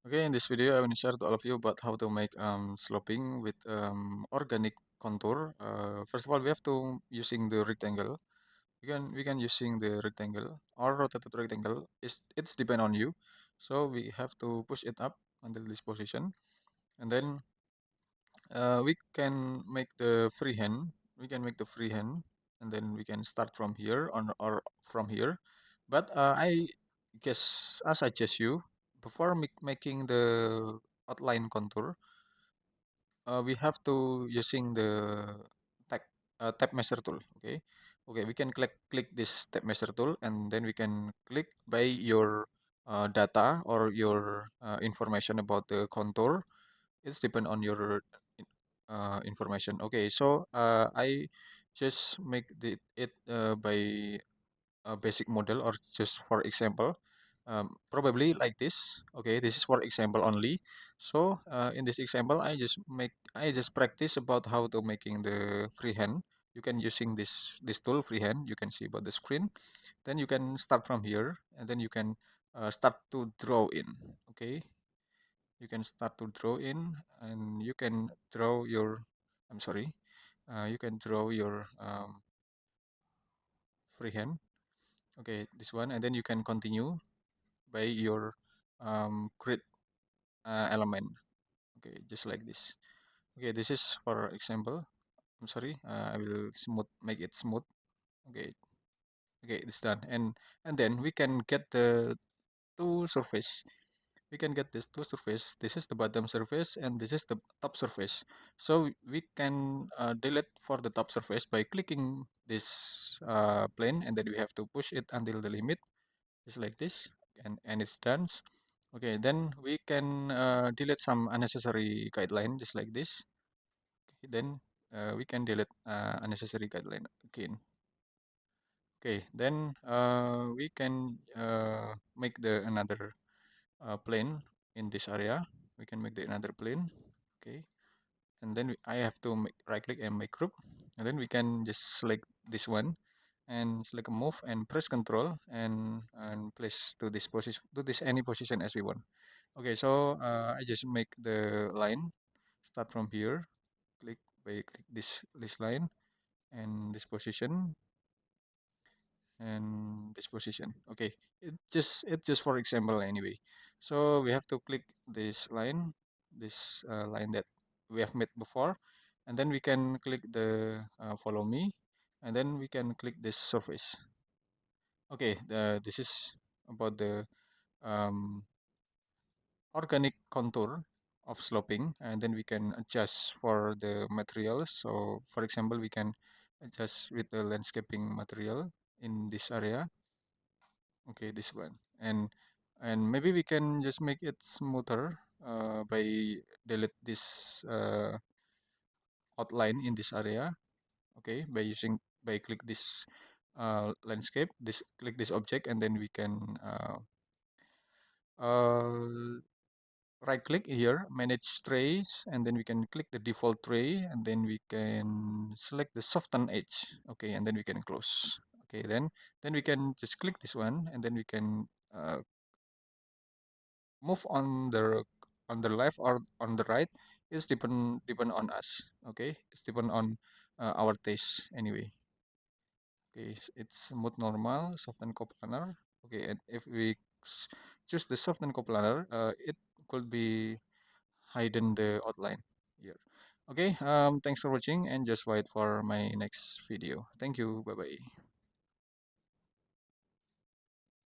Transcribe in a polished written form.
Okay, in this video, I want to share to all of you about how to make sloping with organic contour. First of all, we have to using the rectangle. We can using the rectangle or rotated rectangle. It's depend on you. So we have to push it up until this position, and then we can make the freehand. We can make the freehand, and then we can start from here or from here. But I guess as I suggest you before making the outline contour, we have to using the tape tape measure tool. Okay, okay, we can click this tape measure tool, and then we can click by your data or your information about the contour. It's depend on your information. Okay, so I just make it by a basic model or just for example, probably like this. Okay, this is for example only. So in this example, I just practice about how to making the freehand. You can using this tool freehand. You can see about the screen. Then you can start from here, and then you can start to draw in. Okay, you can start to draw in, and you can draw your. I'm sorry. You can draw your freehand. Okay, this one, and then you can continue by your grid element. Okay, just like this. Okay, this is for example. I'm sorry. I will make it smooth. Okay, okay, it's done. And then we can get the two surface. We can get this two surface. This is the bottom surface, and this is the top surface. So we can delete for the top surface by clicking this plane, and then we have to push it until the limit, just like this, and it's done. Okay, then we can delete some unnecessary guideline, just like this. Okay, then we can delete unnecessary guideline again. Okay, then we can make the another plane in this area. We can make the another plane. Okay, and then I have to right click and make group, and then we can just select this one and select a move and press control and place to this position, to this any position as we want. Okay, so I just make the line start from here, click this line and this position and this position. Okay, it's just for example anyway. So we have to click this line that we have made before, and then we can click the follow me, and then we can click this surface. Okay, this is about the um, organic contour of sloping, and then we can adjust for the materials. So for example, we can adjust with the landscaping material in this area. Okay, this one, and maybe we can just make it smoother by delete this outline in this area. Okay, by click this landscape, this click this object, and then we can uh, right click here, manage trays, and then we can click the default tray, and then we can select the soften edge. Okay, and then we can close. Okay, then we can just click this one, and then we can move on the left or on the right. It's depend on us. Okay, it's depend on our taste anyway. Okay, it's smooth normal, soften coplanar. Okay, and if we s- choose the soften coplanar, it could be hidden the outline here. Okay, thanks for watching, and just wait for my next video. Thank you. Bye bye.